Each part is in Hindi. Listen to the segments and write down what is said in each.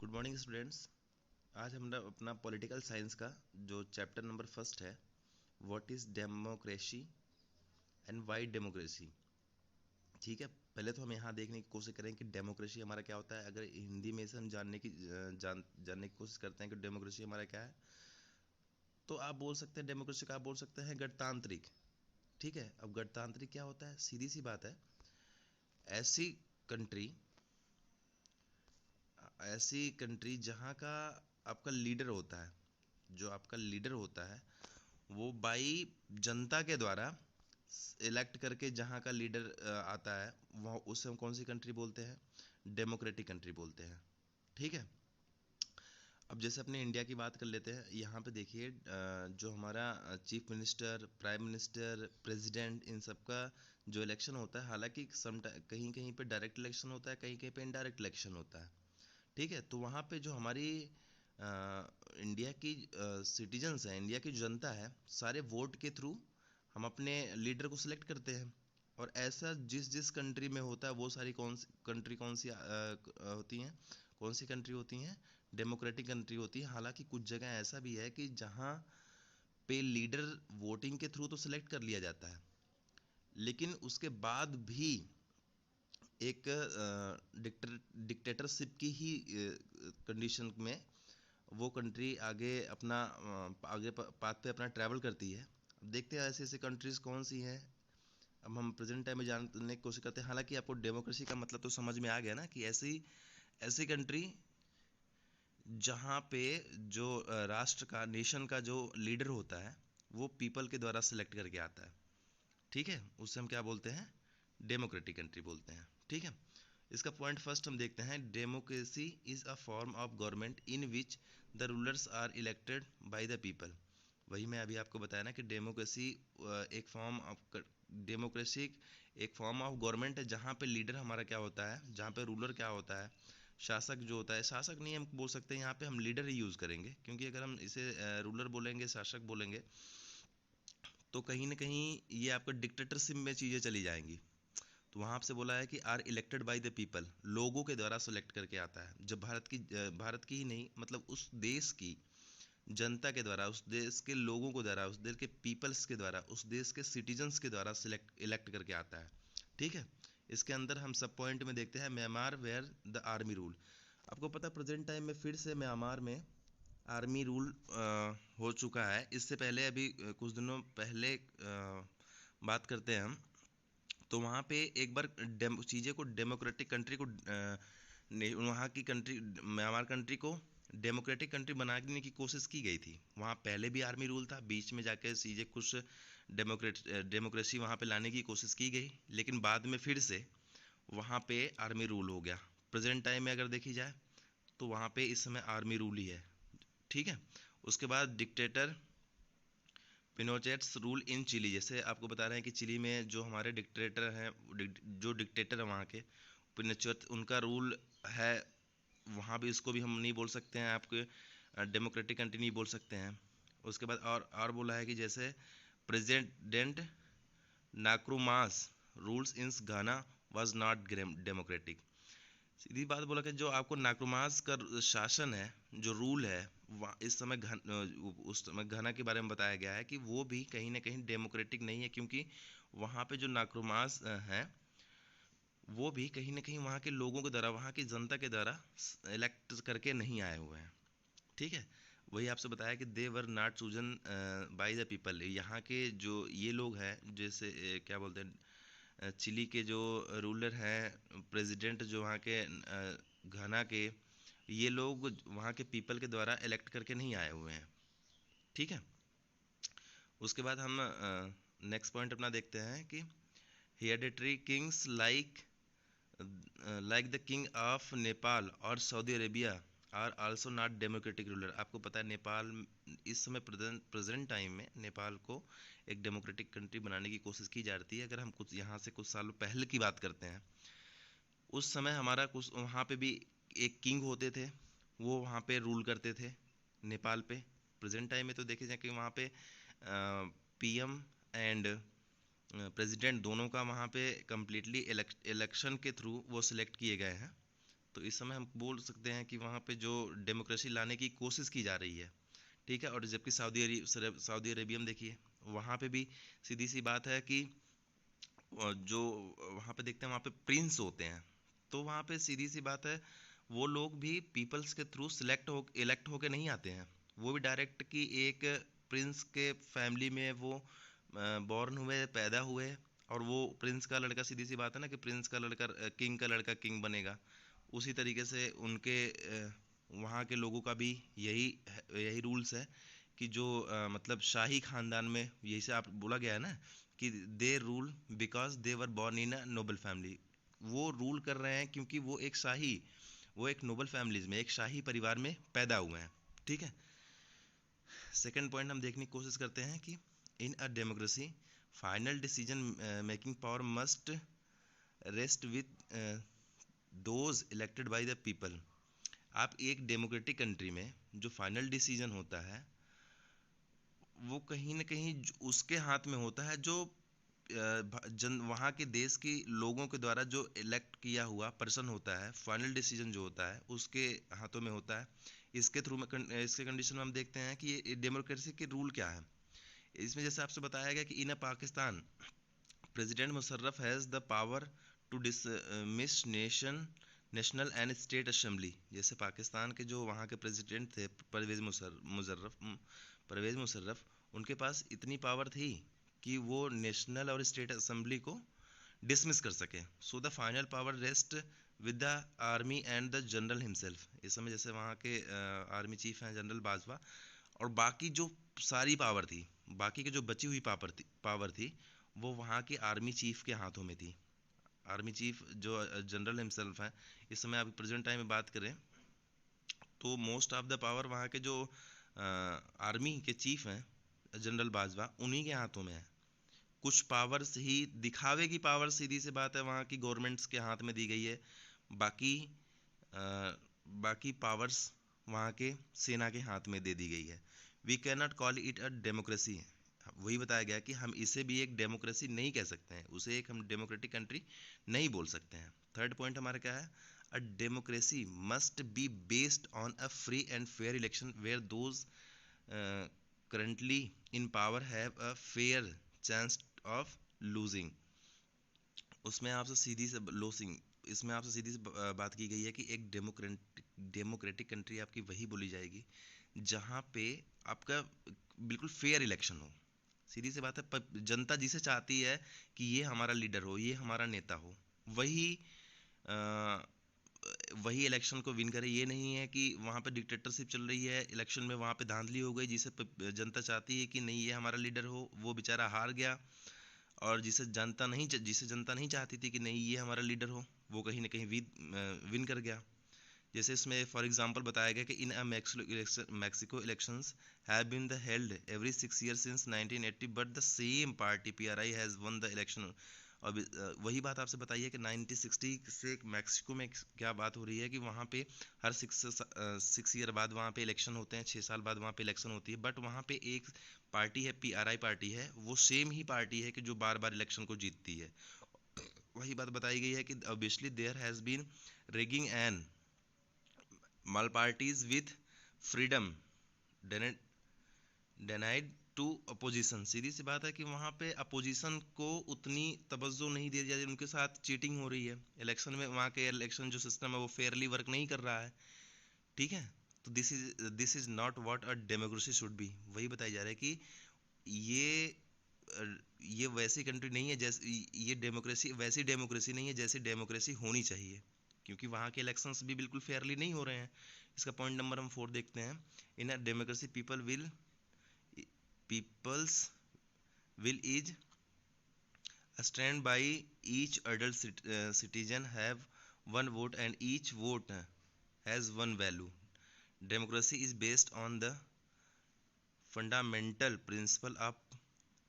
Good morning students. आज हम अपना पॉलिटिकल साइंस का जो चैप्टर नंबर फर्स्ट है, what is democracy and Y democracy. ठीक है, पहले तो हम यहाँ देखने की कोशिश करें कि डेमोक्रेसी हमारा क्या होता है। अगर हिंदी में से हम जानने की कोशिश करते हैं कि डेमोक्रेसी हमारा क्या है, तो आप बोल सकते हैं डेमोक्रेसी का आप बोल सकते हैं गणतांत्रिक। ठीक है, अब गणतांत्रिक क्या होता है? सीधी सी बात है, ऐसी कंट्री ऐसी कंट्री जहाँ का आपका लीडर होता है, जो आपका लीडर होता है वो बाई जनता के द्वारा इलेक्ट करके जहाँ का लीडर आता है, वह उसे हम कौन सी कंट्री बोलते हैं? डेमोक्रेटिक कंट्री बोलते हैं। ठीक है, अब जैसे अपने इंडिया की बात कर लेते हैं। यहाँ पे देखिए, जो हमारा chief minister, prime minister, president, इन सब का जो इलेक्शन होता है, हालांकि कहीं कहीं पे डायरेक्ट इलेक्शन होता है, कहीं कहीं पे इनडायरेक्ट इलेक्शन होता है। ठीक है, तो वहाँ पे जो हमारी इंडिया की सिटीजन्स हैं, इंडिया की जो जनता है, सारे वोट के थ्रू हम अपने लीडर को सिलेक्ट करते हैं। और ऐसा जिस जिस कंट्री में होता है, वो सारी कौन सी होती हैं? कौन सी कंट्री होती हैं? डेमोक्रेटिक कंट्री होती है। हालांकि कुछ जगह ऐसा भी है कि जहाँ पे लीडर वोटिंग के थ्रू तो सिलेक्ट कर लिया जाता है, लेकिन उसके बाद भी एक डिक्टेटरशिप की ही कंडीशन में वो कंट्री आगे अपना आगे पाथ पे अपना ट्रैवल करती है। अब देखते हैं ऐसी ऐसी कंट्रीज़ कौन सी हैं। अब हम प्रेजेंट टाइम में जानने की कोशिश करते हैं। हालांकि आपको डेमोक्रेसी का मतलब तो समझ में आ गया ना, कि ऐसी ऐसी कंट्री जहाँ पे जो राष्ट्र का, नेशन का जो लीडर होता है, वो पीपल के द्वारा सिलेक्ट करके आता है। ठीक है, उससे हम क्या बोलते हैं? डेमोक्रेटिक कंट्री बोलते हैं। ठीक है, इसका पॉइंट फर्स्ट हम देखते हैं। Democracy is a form of government in which the rulers are elected by the people. वही मैं अभी आपको बताया ना कि डेमोक्रेसी एक फॉर्म ऑफ गवर्नमेंट है, जहाँ पे लीडर हमारा क्या होता है, जहाँ पे रूलर क्या होता है, शासक जो होता है। शासक नहीं हम बोल सकते, यहाँ पे हम लीडर ही यूज़ करेंगे, क्योंकि अगर हम इसे रूलर बोलेंगे, शासक बोलेंगे, तो कहीं ना कहीं ये आपका डिक्टेटरशिप में चीज़ें चली जाएंगी। तो वहाँ आपसे बोला है कि are elected by the people, लोगों के द्वारा सेलेक्ट करके आता है। जब भारत की ही नहीं, मतलब उस देश की जनता के द्वारा, उस देश के लोगों को द्वारा, उस देश के पीपल्स के द्वारा, उस देश के सिटीजन्स के द्वारा इलेक्ट करके आता है। ठीक है, इसके अंदर हम सब पॉइंट में देखते हैं। Myanmar where the army rule. आपको पता है प्रेजेंट टाइम में फिर से म्यांमार में आर्मी रूल हो चुका है। इससे पहले अभी कुछ दिनों पहले बात करते हैं हम, तो वहाँ पे एक बार चीज़ें को, डेमोक्रेटिक कंट्री को, वहाँ की कंट्री, म्यांमार कंट्री को डेमोक्रेटिक कंट्री बनाने की कोशिश की गई थी। वहाँ पहले भी आर्मी रूल था, बीच में जाके चीज़ें कुछ डेमोक्रेसी वहाँ पे लाने की कोशिश की गई, लेकिन बाद में फिर से वहाँ पे आर्मी रूल हो गया। प्रेजेंट टाइम में अगर देखी जाए तो वहाँ पे इस समय आर्मी रूल ही है। ठीक है, उसके बाद डिक्टेटर पिनोचेट्स रूल इन चिली। जैसे आपको बता रहे हैं कि चिली में जो हमारे डिक्टेटर हैं, जो डिक्टेटर है वहाँ के, पिनोचेट, उनका रूल है। वहाँ भी इसको भी हम नहीं बोल सकते हैं आपके डेमोक्रेटिक कंट्री नहीं बोल सकते हैं। उसके बाद और बोला है कि जैसे president Nkrumah's rules in Ghana was not democratic. सीधी बात बोला कि जो आपको नाक्रुमास का शासन है, जो रूल है, इस समय उस समय घना के बारे में बताया गया है कि वो भी कहीं ना कहीं डेमोक्रेटिक नहीं है, क्योंकि वहाँ पे जो नाक्रुमास हैं, वो भी कहीं ना कहीं वहाँ के लोगों के द्वारा, वहाँ की जनता के द्वारा इलेक्ट करके नहीं आए हुए हैं। ठीक है, वही आपसे बताया कि they were not chosen by the people. यहाँ के जो ये लोग हैं, जैसे क्या बोलते हैं, चिली के जो रूलर हैं, प्रेसिडेंट जो वहाँ के घाना के, ये लोग वहाँ के पीपल के द्वारा इलेक्ट करके नहीं आए हुए हैं। ठीक है, उसके बाद हम नेक्स्ट पॉइंट अपना देखते हैं कि hereditary kings like the king of Nepal और Saudi Arabia are also not democratic ruler. आपको पता है नेपाल इस समय प्रेजेंट टाइम में नेपाल को एक डेमोक्रेटिक कंट्री बनाने की कोशिश की जा रही है। अगर हम कुछ यहाँ से कुछ सालों पहले की बात करते हैं, उस समय हमारा कुछ वहाँ पे भी एक किंग होते थे, वो वहाँ पे रूल करते थे नेपाल पे। प्रेजेंट टाइम में तो देखे जाए कि वहाँ पे पीएम एंड प्रेसिडेंट दोनों का वहाँ पे कम्प्लीटली इलेक्शन के थ्रू वो सिलेक्ट किए गए हैं। तो इस समय हम बोल सकते हैं कि वहाँ पे जो डेमोक्रेसी लाने की कोशिश की जा रही है, ठीक है। और जबकि सऊदी अरेबिया में देखिए, वहाँ पे भी सीधी सी बात है कि जो वहाँ पे देखते हैं वहाँ पे प्रिंस होते हैं, तो वहाँ पे सीधी सी बात है वो लोग भी पीपल्स के थ्रू इलेक्ट होके नहीं आते हैं। वो भी डायरेक्ट कि एक प्रिंस के फैमिली में वो बॉर्न हुए, पैदा हुए, और वो प्रिंस का लड़का, सीधी सी बात है ना कि प्रिंस का लड़का किंग का लड़का किंग बनेगा। उसी तरीके से उनके वहाँ के लोगों का भी यही रूल्स है कि जो मतलब शाही खानदान में, यही से आप बोला गया है ना कि they rule because they were born in a noble family. वो रूल कर रहे हैं क्योंकि वो एक नोबल फैमिलीज में, एक शाही परिवार में पैदा हुए हैं, ठीक है। सेकंड पॉइंट हम देखने की कोशिश करते हैं कि in a democracy final decision making power must rest with those elected by the people. आप एक डेमोक्रेटिक कंट्री में जो फाइनल डिसीजन होता है वो कहीं ना कहीं उसके हाथ में होता है, जो वहाँ के देश के लोगों के द्वारा जो इलेक्ट किया हुआ पर्सन होता है। फाइनल डिसीजन जो होता है उसके हाथों में होता है। इसके थ्रू में इसके कंडीशन में हम देखते हैं कि ये डेमोक्रेसी के रूल क्या है। इसमें जैसे आपसे बताया गया कि in a Pakistan president Musharraf has the power to dismiss national and state assembly. जैसे पाकिस्तान के जो वहाँ के प्रेसिडेंट थे परवेज़ मुशर्रफ, उनके पास इतनी पावर थी कि वो नेशनल और स्टेट असेंबली को डिसमिस कर सके। So the final power rest with the army and the general himself. इस समय जैसे वहाँ के आर्मी चीफ हैं जनरल बाजवा, और बाकी जो सारी पावर थी, बाकी की जो बची हुई पावर थी वो वहाँ के आर्मी चीफ के हाथों में थी। आर्मी चीफ जो जनरल हिमसेल्फ हैं, इस समय अभी प्रेजेंट टाइम में बात करें तो मोस्ट ऑफ द पावर वहाँ के जो आर्मी के चीफ हैं जनरल बाजवा, उन्हीं के हाथों में है। कुछ पावर्स ही दिखावे की पावर, सीधी सी बात है, वहाँ की गवर्नमेंट्स के हाथ में दी गई है। बाकी बाकी पावर्स वहाँ के सेना के हाथ में दे दी गई है। We can not call it a democracy. वही बताया गया कि हम इसे भी एक डेमोक्रेसी नहीं कह सकते हैं, उसे एक हम डेमोक्रेटिक कंट्री नहीं बोल सकते हैं। थर्ड पॉइंट हमारा क्या है? A democracy must be based on a free and fair election where those currently in power have a fair chance of losing। उसमें आपसे सीधी से लॉसिंग, इसमें आपसे सीधी से बात की गई है कि एक डेमोक्रेटिक कंट्री आपकी वही बोली जाएगी जहाँ पे आपका बिल्कुल फेयर इलेक्शन हो। सीधी सी बात है, जनता जिसे चाहती है कि ये हमारा लीडर हो, ये हमारा नेता हो, वही वही इलेक्शन को विन करे। ये नहीं है कि वहाँ पे डिक्टेटरशिप चल रही है, इलेक्शन में वहाँ पे धांधली हो गई, जिसे जनता चाहती है कि नहीं ये हमारा लीडर हो, वो बेचारा हार गया, और जिसे जनता नहीं चाहती थी कि नहीं ये हमारा लीडर हो, वो कहीं ना कहीं विन कर गया। जैसे इसमें फॉर एग्जांपल बताया गया कि in a Mexico elections have been the held every 6 years since 1980 but the same party PRI has won the election. और वही बात आपसे बताइए कि 1960 से मैक्सिको में क्या बात हो रही है कि वहाँ पे हर 6 ईयर बाद वहाँ पे इलेक्शन होते हैं, 6 साल बाद वहाँ पे इलेक्शन होती है, बट वहाँ पे एक पार्टी है, पीआरआई पार्टी है, वो सेम ही पार्टी है कि जो बार बार इलेक्शन को जीतती है। वही बात बताई गई है कि obviously there has been rigging and malparties with freedom denied to opposition. सीधी सी बात है कि वहाँ पे अपोजिशन को उतनी तवज्जो नहीं दी जाती, उनके साथ चीटिंग हो रही है इलेक्शन में। वहाँ के इलेक्शन जो सिस्टम है वो फेयरली वर्क नहीं कर रहा है, ठीक है। तो this is not what a democracy should be. वही बताया जा रहा है कि ये वैसी कंट्री नहीं है जैसे, ये डेमोक्रेसी वैसी डेमोक्रेसी नहीं है जैसी डेमोक्रेसी होनी चाहिए, क्योंकि वहाँ के इलेक्शंस भी बिल्कुल फेयरली नहीं हो रहे हैं। इसका पॉइंट नंबर हम 4 देखते हैं। In a democracy people's will is stand by each adult citizen have one vote and each vote has one value. Democracy is based on the fundamental principle of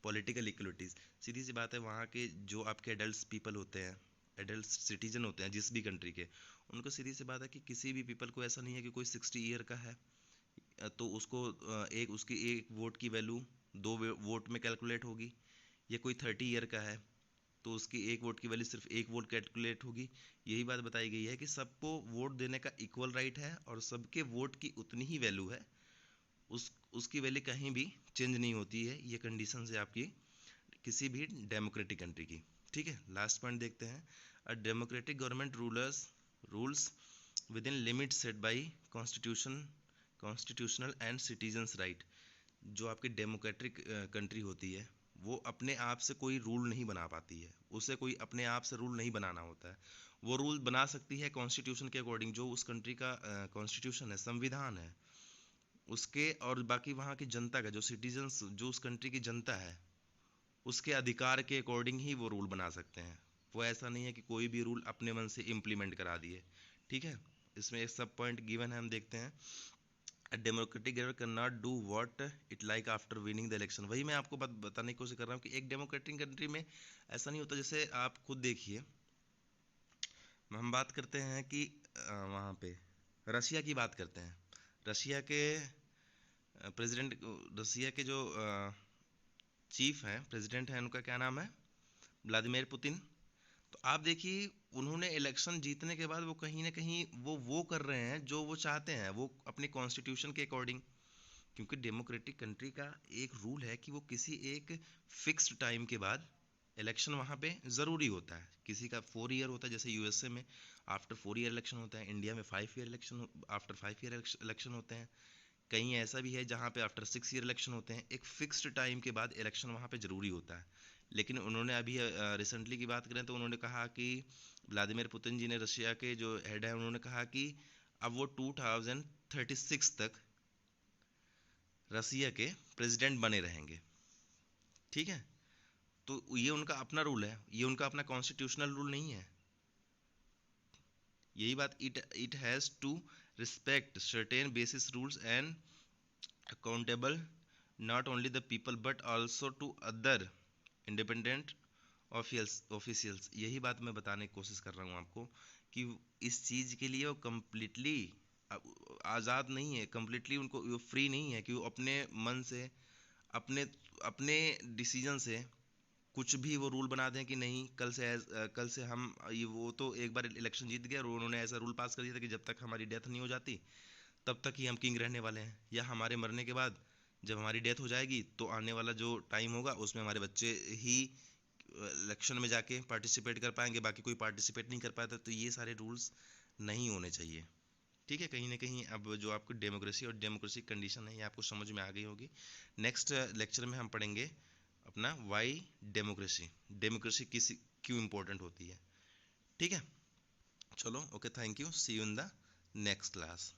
political equalities. सीधी सी बात है, वहाँ के जो आपके एडल्ट पीपल होते हैं, एडल्ट सिटीजन होते हैं जिस भी कंट्री के, उनको सीधी सी बात है कि किसी भी पीपल को ऐसा नहीं है कि कोई 60 ईयर का है तो उसको उसकी एक वोट की वैल्यू 2 वोट में कैलकुलेट होगी, या कोई 30 ईयर का है तो उसकी एक वोट की वैल्यू सिर्फ एक वोट कैलकुलेट होगी। यही बात बताई गई है कि सबको वोट देने का इक्वल राइट है और सबके वोट की उतनी ही वैल्यू है, उसकी वैल्यू कहीं भी चेंज नहीं होती है। ये कंडीशन है आपकी किसी भी डेमोक्रेटिक कंट्री की। ठीक है, लास्ट पॉइंट देखते हैं। A democratic government rules with in limit set by constitutional and citizens right. जो आपकी डेमोक्रेटिक कंट्री होती है वो अपने आप से कोई रूल नहीं बना पाती है, उसे कोई अपने आप से रूल नहीं बनाना होता है। वो रूल बना सकती है कॉन्स्टिट्यूशन के अकॉर्डिंग, जो उस कंट्री का कॉन्स्टिट्यूशन है, संविधान है उसके, और बाकी वहाँ की जनता का, जो सिटीजन्स, जो उस कंट्री की जनता है, उसके अधिकार के अकॉर्डिंग ही वो रूल बना सकते हैं। वो ऐसा नहीं है कि कोई भी रूल अपने मन से इम्प्लीमेंट करा दिए। ठीक है, इसमें एक सब पॉइंट गिवन है, हम देखते हैं। A democratic government cannot do what it like after winning the election। वही मैं आपको बताने की कोशिश कर रहा हूँ कि एक डेमोक्रेटिक कंट्री में ऐसा नहीं होता। जैसे आप खुद देखिए, हम बात करते हैं कि वहाँ पे रशिया की बात करते हैं। रशिया के प्रेसिडेंट, रशिया के जो चीफ हैं, प्रेसिडेंट हैं, उनका क्या नाम है, व्लादिमीर पुतिन। तो आप देखिए उन्होंने इलेक्शन जीतने के बाद वो कहीं ना कहीं वो कर रहे हैं जो वो चाहते हैं, वो अपने कॉन्स्टिट्यूशन के अकॉर्डिंग। क्योंकि डेमोक्रेटिक कंट्री का एक रूल है कि वो किसी एक फिक्स्ड टाइम के बाद इलेक्शन वहाँ पे ज़रूरी होता है। किसी का 4 ईयर होता है, जैसे यूएसए में आफ्टर 4 ईयर इलेक्शन होता है, इंडिया में 5 year election, after 5 year election होते हैं। कहीं ऐसा भी है जहाँ पे आफ्टर 6 ईयर इलेक्शन होते हैं। एक फिक्स्ड टाइम के बाद इलेक्शन वहाँ पे ज़रूरी होता है। लेकिन उन्होंने अभी रिसेंटली की बात करें तो उन्होंने कहा कि व्लादिमीर पुतिन जी ने, रशिया के जो हेड है, उन्होंने कहा कि अब वो 2036 तक रसिया के प्रेसिडेंट बने रहेंगे। ठीक है, तो ये उनका अपना रूल है, ये उनका अपना कॉन्स्टिट्यूशनल रूल नहीं है। यही बात, it has to respect certain basis rules and accountable not only the people but also to other independent officials. यही बात मैं बताने की कोशिश कर रहा हूँ आपको कि इस चीज़ के लिए वो कम्प्लीटली आज़ाद नहीं है, कम्प्लीटली उनको वो फ्री नहीं है कि वो अपने मन से, अपने अपने डिसीजन से कुछ भी वो रूल बना दें कि नहीं कल से हम ये, वो तो एक बार इलेक्शन जीत गया और उन्होंने ऐसा रूल पास कर दिया था कि जब तक हमारी डेथ नहीं हो जाती तब तक ही हम किंग रहने वाले हैं, या हमारे मरने के बाद जब हमारी डेथ हो जाएगी तो आने वाला जो टाइम होगा उसमें हमारे बच्चे ही इलेक्शन में जाके पार्टिसिपेट कर पाएंगे, बाकी कोई पार्टिसिपेट नहीं कर पाता। तो ये सारे रूल्स नहीं होने चाहिए। ठीक है, कहीं ना कहीं अब जो आपको डेमोक्रेसी और डेमोक्रेसी कंडीशन है ये आपको समझ में आ गई होगी। नेक्स्ट लेक्चर में हम पढ़ेंगे अपना वाई डेमोक्रेसी, डेमोक्रेसी किसी क्यों इम्पोर्टेंट होती है। ठीक है, चलो, okay, thank you, see you in the next class.